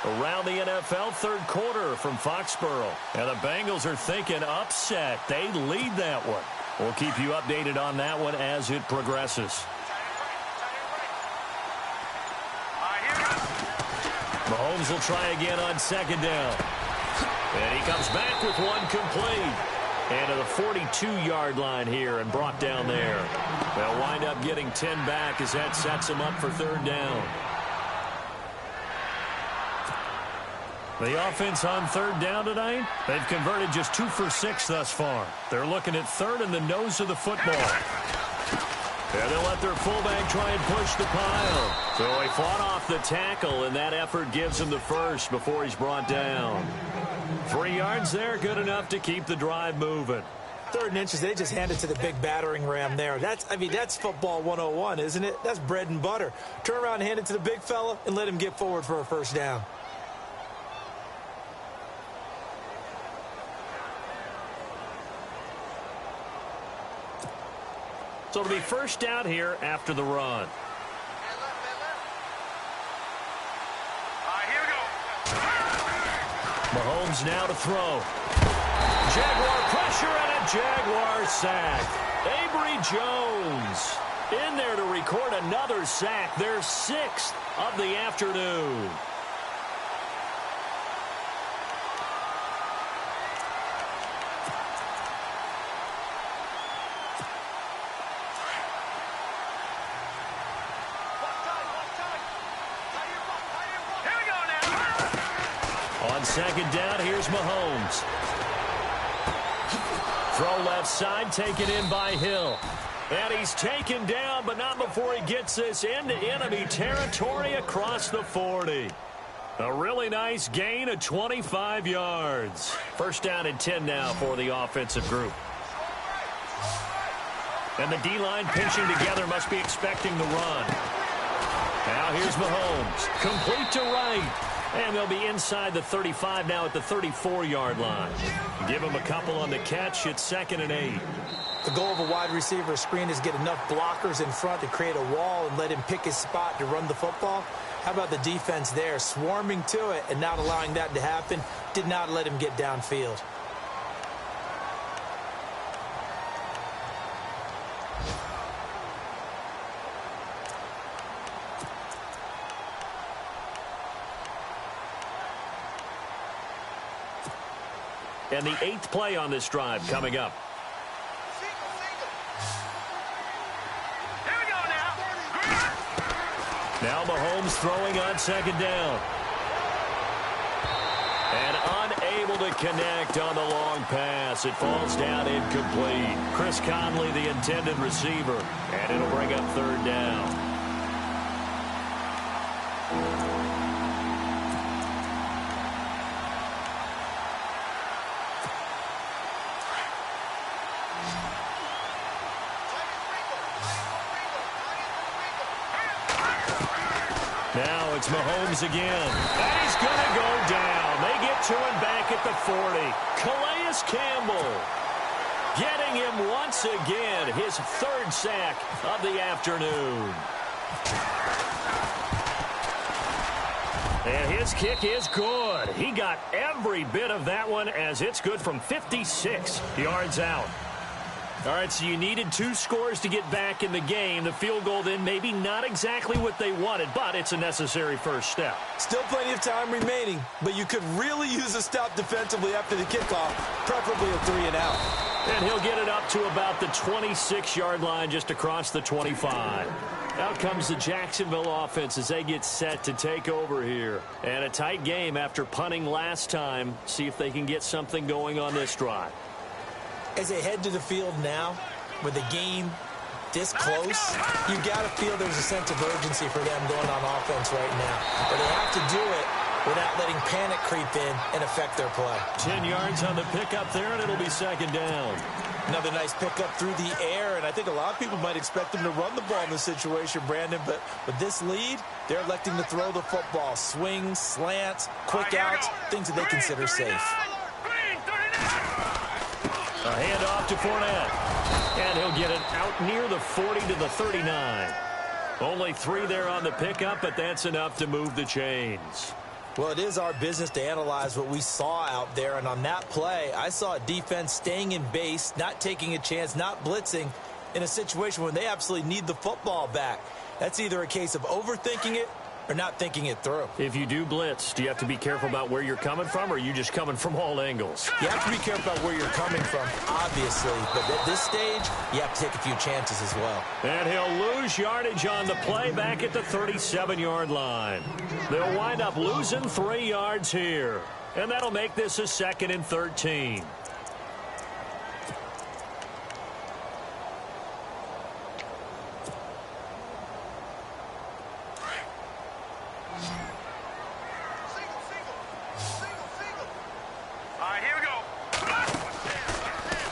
Around the NFL, 3rd quarter from Foxborough. And the Bengals are thinking upset. They lead that one. We'll keep you updated on that one as it progresses. Mahomes will try again on 2nd down. And he comes back with one complete. And to the 42-yard line here and brought down there. They'll wind up getting 10 back as that sets them up for 3rd down. The offense on 3rd down tonight, they've converted just 2 for 6 thus far. They're looking at 3rd in the nose of the football. And they'll let their fullback try and push the pile. So he fought off the tackle, and that effort gives him the first before he's brought down. 3 yards there, good enough to keep the drive moving. 3rd and inches, they just hand it to the big battering ram there. That's football 101, isn't it? That's bread and butter. Turn around and hand it to the big fella and let him get forward for a 1st down. So it'll be 1st down here after the run. Mahomes now to throw. Jaguar pressure and a Jaguar sack. Avery Jones in there to record another sack. Their 6th of the afternoon. second down, here's Mahomes. Throw left side, taken in by Hill. And he's taken down, but not before he gets this into enemy territory across the 40. A really nice gain of 25 yards. First down and 10 now for the offensive group. And the D-line pinching together, must be expecting the run. Now here's Mahomes. Complete to right. And they'll be inside the 35 now at the 34-yard line. Give him a couple on the catch. It's 2nd and 8. The goal of a wide receiver screen is get enough blockers in front to create a wall and let him pick his spot to run the football. How about the defense there, swarming to it and not allowing that to happen? Did not let him get downfield. And the 8th play on this drive coming up. Here we go now. Now Mahomes throwing on 2nd down. And unable to connect on the long pass. It falls down incomplete. Chris Conley, the intended receiver. And it'll bring up 3rd down. Now it's Mahomes again. And he's going to go down. They get to him back at the 40. Calais Campbell getting him once again. His 3rd sack of the afternoon. And his kick is good. He got every bit of that one as it's good from 56 yards out. All right, so you needed 2 scores to get back in the game. The field goal then maybe not exactly what they wanted, but it's a necessary first step. Still plenty of time remaining, but you could really use a stop defensively after the kickoff, preferably a 3-and-out. And he'll get it up to about the 26-yard line just across the 25. Out comes the Jacksonville offense as they get set to take over here. And a tight game after punting last time. See if they can get something going on this drive. As they head to the field now, with the game this close, you got to feel there's a sense of urgency for them going on offense right now. But they have to do it without letting panic creep in and affect their play. 10 yards on the pickup there, and it'll be 2nd down. Another nice pickup through the air, and I think a lot of people might expect them to run the ball in this situation, Brandon, but with this lead, they're electing to throw the football. Swings, slants, quick outs, things that they consider safe. A handoff to Fournette. And he'll get it out near the 40 to the 39. Only 3 there on the pickup, but that's enough to move the chains. Well, it is our business to analyze what we saw out there, and on that play, I saw a defense staying in base, not taking a chance, not blitzing, in a situation where they absolutely need the football back. That's either a case of overthinking it or not thinking it through. If you do blitz, do you have to be careful about where you're coming from, or are you just coming from all angles? You have to be careful about where you're coming from, obviously, but at this stage, you have to take a few chances as well. And he'll lose yardage on the play back at the 37-yard line. They'll wind up losing 3 yards here, and that'll make this a 2nd and 13.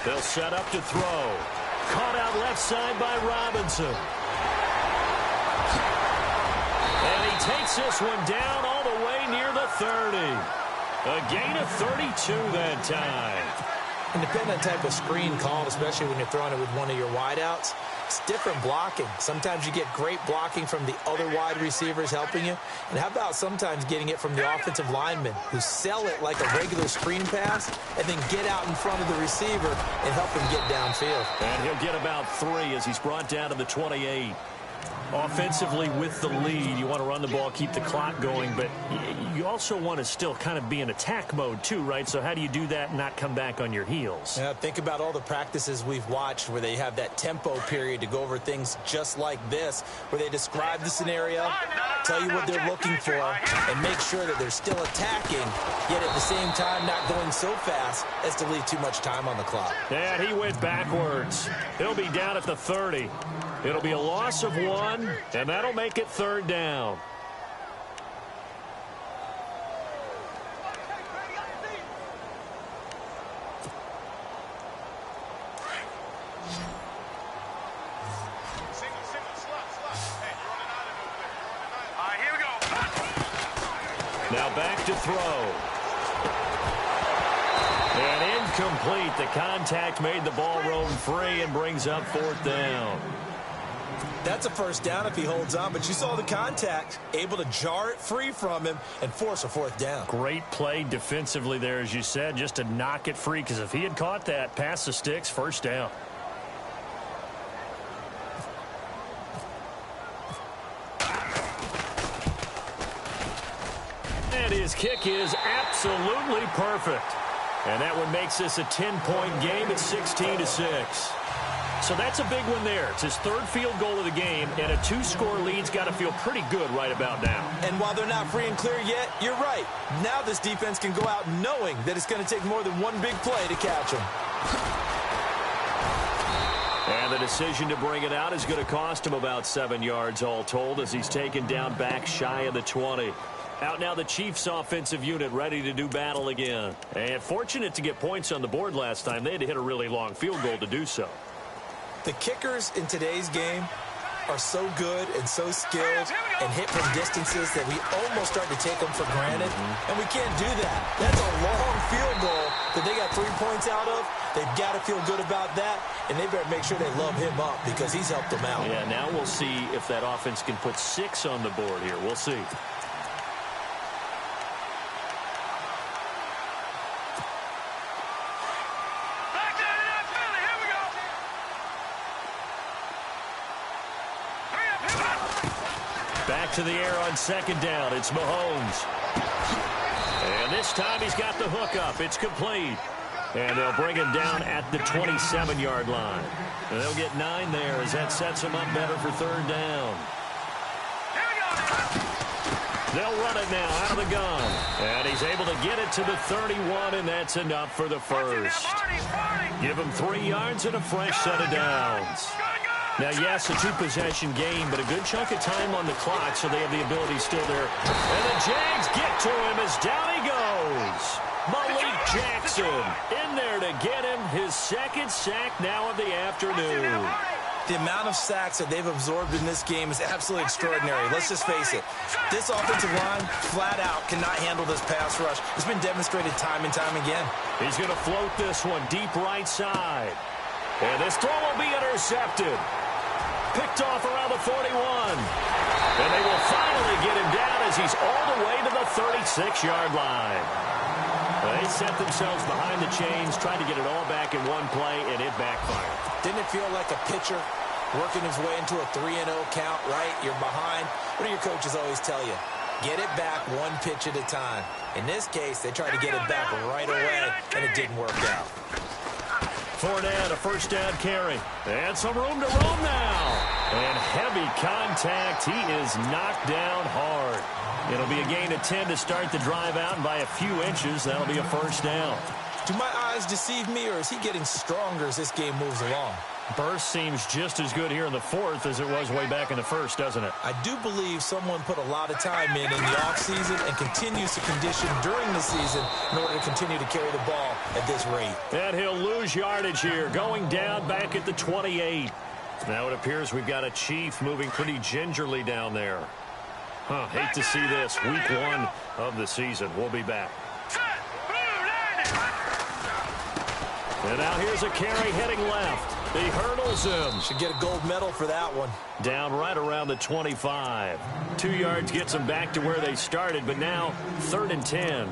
They'll set up to throw. Caught out left side by Robinson. And he takes this one down all the way near the 30. A gain of 32 that time. And depending on the type of screen called, especially when you're throwing it with one of your wideouts, it's different blocking. Sometimes you get great blocking from the other wide receivers helping you. And how about sometimes getting it from the offensive linemen who sell it like a regular screen pass and then get out in front of the receiver and help him get downfield. And he'll get about 3 as he's brought down to the 28. Offensively with the lead, you want to run the ball, keep the clock going, but you also want to still kind of be in attack mode too, right? So how do you do that and not come back on your heels? Yeah, think about all the practices we've watched where they have that tempo period to go over things just like this, where they describe the scenario, tell you what they're looking for, and make sure that they're still attacking, yet at the same time not going so fast as to leave too much time on the clock. And he went backwards. He'll be down at the 30. It'll be a loss of 1, and that'll make it 3rd down. Here we go. Now back to throw. And incomplete. The contact made the ball roam free and brings up 4th down. That's a first down if he holds on, but you saw the contact, able to jar it free from him and force a 4th down. Great play defensively there, as you said, just to knock it free, because if he had caught that, past the sticks, 1st down. And his kick is absolutely perfect. And that one makes this a 10-point game at 16-6. So that's a big one there. It's his 3rd field goal of the game, and a 2-score lead's got to feel pretty good right about now. And while they're not free and clear yet, you're right. Now this defense can go out knowing that it's going to take more than one big play to catch him. And the decision to bring it out is going to cost him about 7 yards all told, as he's taken down back shy of the 20. Out now the Chiefs offensive unit ready to do battle again. And fortunate to get points on the board last time. They had to hit a really long field goal to do so. The kickers in today's game are so good and so skilled and hit from distances that we almost start to take them for granted, and we can't do that. That's a long field goal that they got 3 points out of. They've got to feel good about that, and they better make sure they love him up because he's helped them out. Yeah, now we'll see if that offense can put 6 on the board here. We'll see. Back to the air on 2nd down. It's Mahomes. And this time he's got the hook up. It's complete. And they'll bring him down at the 27-yard line. And they'll get 9 there as that sets him up better for 3rd down. They'll run it now out of the gun. And he's able to get it to the 31, and that's enough for the first. Give him 3 yards and a fresh set of downs. Now, yes, a 2-possession game, but a good chunk of time on the clock, so they have the ability still there. And the Jags get to him as down he goes. Malik Jackson in there to get him his 2nd sack now of the afternoon. The amount of sacks that they've absorbed in this game is absolutely extraordinary. Let's just face it. This offensive line, flat out, cannot handle this pass rush. It's been demonstrated time and time again. He's going to float this one deep right side. And this throw will be intercepted. Picked off around the 41. And they will finally get him down as he's all the way to the 36-yard line. They set themselves behind the chains, trying to get it all back in one play, and it backfired. Didn't it feel like a pitcher working his way into a 3-0 count, right? You're behind. What do your coaches always tell you? Get it back one pitch at a time. In this case, they tried to get it back right away, and it didn't work out. Fournette, a 1st down carry. And some room to roam now. And heavy contact. He is knocked down hard. It'll be a gain of 10 to start the drive out, and by a few inches, that'll be a 1st down. Do my eyes deceive me, or is he getting stronger as this game moves along? Burst seems just as good here in the 4th as it was way back in the 1st, doesn't it? I do believe someone put a lot of time in the offseason and continues to condition during the season in order to continue to carry the ball at this rate. And he'll lose yardage here, going down back at the 28. Now it appears we've got a Chief moving pretty gingerly down there. Hate to see this. Week 1 of the season. We'll be back. And now here's a carry heading left. He hurdles him. Should get a gold medal for that one. Down right around the 25. 2 yards gets them back to where they started, but now 3rd and 10.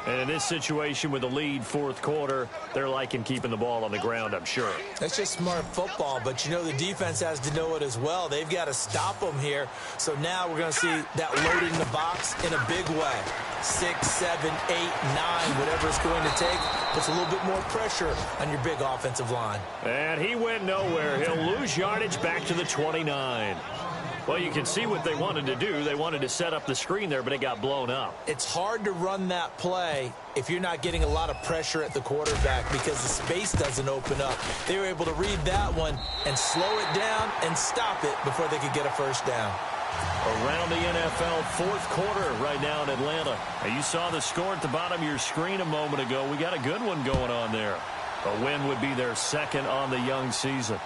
And in this situation with the lead fourth quarter, they're liking keeping the ball on the ground, I'm sure. That's just smart football, but you know the defense has to know it as well. They've got to stop them here. So now we're going to see that loaded in the box in a big way. 6, 7, 8, 9, whatever it's going to take, puts a little bit more pressure on your big offensive line. And he went nowhere. He'll lose yardage back to the 29. Well, you can see what they wanted to do. They wanted to set up the screen there, but it got blown up. It's hard to run that play if you're not getting a lot of pressure at the quarterback because the space doesn't open up. They were able to read that one and slow it down and stop it before they could get a first down. Around the NFL fourth quarter right now in Atlanta. Now, you saw the score at the bottom of your screen a moment ago. We got a good one going on there. A win would be their second on the young season.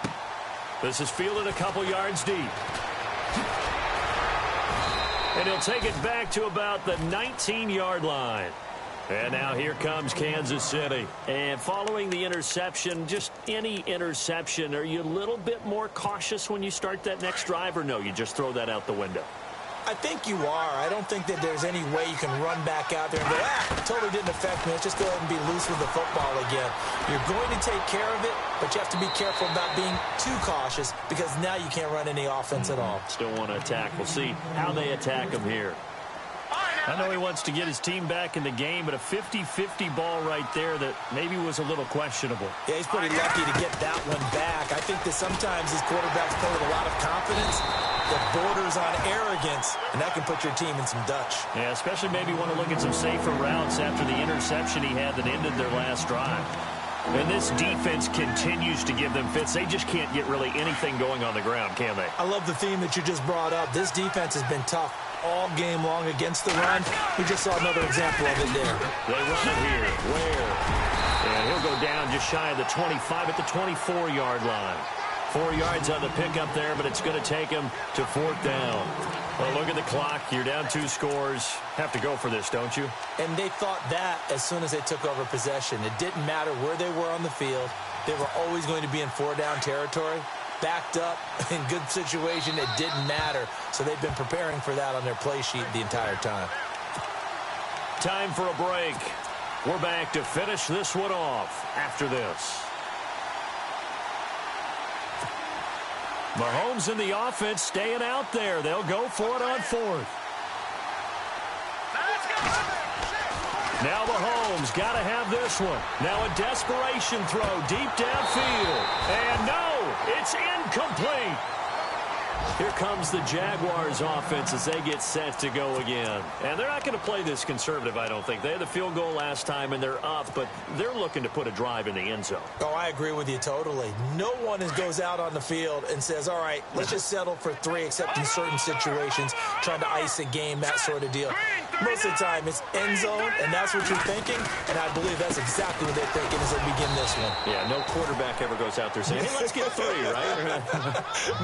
This is fielded a couple yards deep. And he'll take it back to about the 19-yard line. And now here comes Kansas City. And following the interception, just any interception, are you a little bit more cautious when you start that next drive, or no, you just throw that out the window? I think you are. I don't think that there's any way you can run back out there and go, totally didn't affect me. Let's just go ahead and be loose with the football again. You're going to take care of it, but you have to be careful about being too cautious because now you can't run any offense at all. Still want to attack. We'll see how they attack him here. I know he wants to get his team back in the game, but a 50-50 ball right there that maybe was a little questionable. Yeah, he's pretty lucky to get that one back. I think that sometimes these quarterbacks play with a lot of confidence that borders on arrogance, and that can put your team in some Dutch. Yeah, especially maybe want to look at some safer routes after the interception he had that ended their last drive. And this defense continues to give them fits. They just can't get really anything going on the ground, can they? I love the theme that you just brought up. This defense has been tough all game long against the run. We just saw another example of it there. They run it here. Where? And he'll go down just shy of the 25 at the 24-yard line. 4 yards on the pickup there, but it's going to take him to fourth down. Well, look at the clock. You're down 2 scores. Have to go for this, don't you? And they thought that as soon as they took over possession. It didn't matter where they were on the field. They were always going to be in 4-down territory. Backed up, in good situation, it didn't matter. So they've been preparing for that on their play sheet the entire time. Time for a break. We're back to finish this one off after this. Mahomes and the offense staying out there. They'll go for it on fourth. Now Mahomes got to have this one. Now a desperation throw deep downfield. And no, it's incomplete. Here comes the Jaguars offense as they get set to go again. And they're not going to play this conservative, I don't think. They had the field goal last time, and they're up, but they're looking to put a drive in the end zone. Oh, I agree with you totally. No one goes out on the field and says, all right, let's just settle for 3, except in certain situations, trying to ice a game, that sort of deal. Most of the time, it's end zone, and that's what you're thinking, and I believe that's exactly what they're thinking as they begin this one. Yeah, no quarterback ever goes out there saying, hey, let's get 3, right?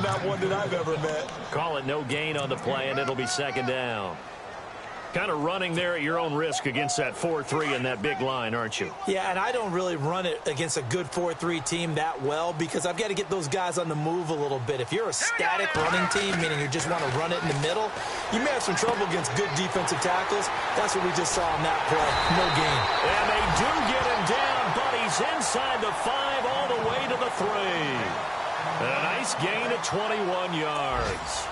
Not one that I've ever met. Call it no gain on the play, and it'll be second down. Kind of running there at your own risk against that 4-3 and that big line, aren't you? Yeah, and I don't really run it against a good 4-3 team that well because I've got to get those guys on the move a little bit. If you're a static running team, meaning you just want to run it in the middle, you may have some trouble against good defensive tackles. That's what we just saw on that play. No gain. And they do get him down, but he's inside the 5 all the way to the 3. And a nice gain of 21 yards.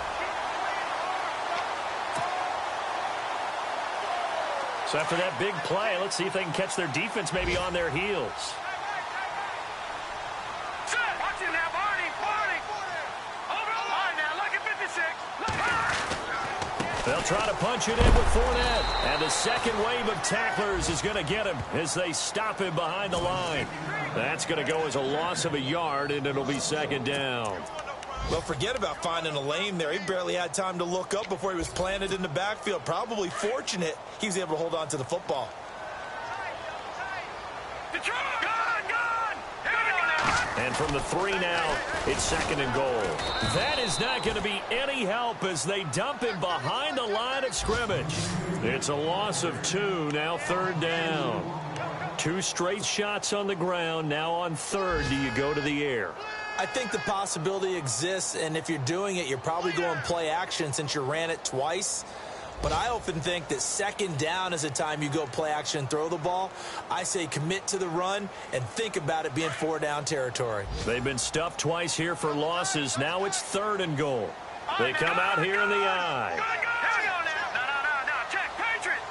So after that big play, let's see if they can catch their defense maybe on their heels. Watch it now, Barney. Over the line now. Look at 56. They'll try to punch it in with Fournette. And the second wave of tacklers is going to get him as they stop him behind the line. That's going to go as a loss of a yard, and it'll be second down. Well, forget about finding a lane there. He barely had time to look up before he was planted in the backfield. Probably fortunate he was able to hold on to the football. And from the 3 now, it's second and goal. That is not going to be any help as they dump him behind the line of scrimmage. It's a loss of 2, now third down. 2 straight shots on the ground. Now on third, do you go to the air? I think the possibility exists, and if you're doing it, you're probably going play action since you ran it twice. But I often think that second down is a time you go play action and throw the ball. I say commit to the run and think about it being 4-down territory. They've been stuffed twice here for losses. Now it's 3rd and goal. They come out here in the eye. No. Check. Patriot.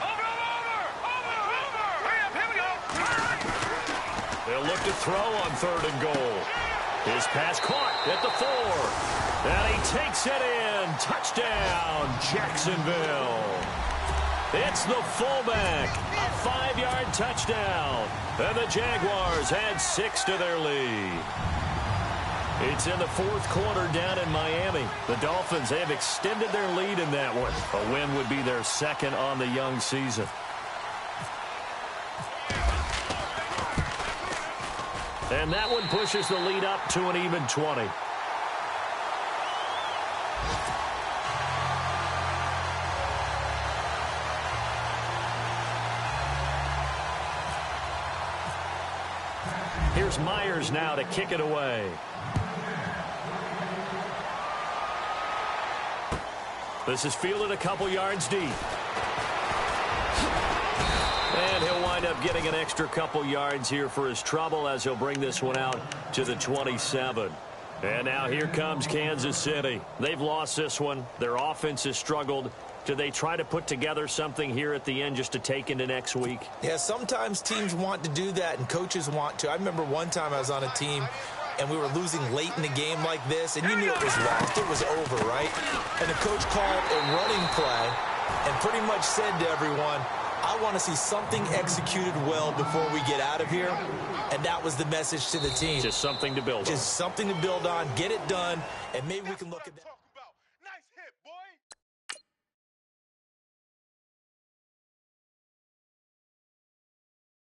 Over. Hurry up. Here we go. They'll look to throw on 3rd and goal. His pass caught at the 4. And he takes it in. Touchdown, Jacksonville. It's the fullback. A 5-yard touchdown. And the Jaguars add 6 to their lead. It's in the 4th quarter down in Miami. The Dolphins have extended their lead in that one. A win would be their 2nd on the young season. And that one pushes the lead up to an even 20. Here's Myers now to kick it away. This is fielded a couple yards deep. And he'll wind up getting an extra couple yards here for his trouble as he'll bring this one out to the 27. And now here comes Kansas City. They've lost this one. Their offense has struggled. Do they try to put together something here at the end just to take into next week? Yeah, sometimes teams want to do that and coaches want to. I remember one time I was on a team and we were losing late in the game like this, and you knew it was lost. It was over, right? And the coach called a running play and pretty much said to everyone, I want to see something executed well before we get out of here. And that was the message to the team. Just something to build on. Just something to build on, get it done, and maybe we can look at that.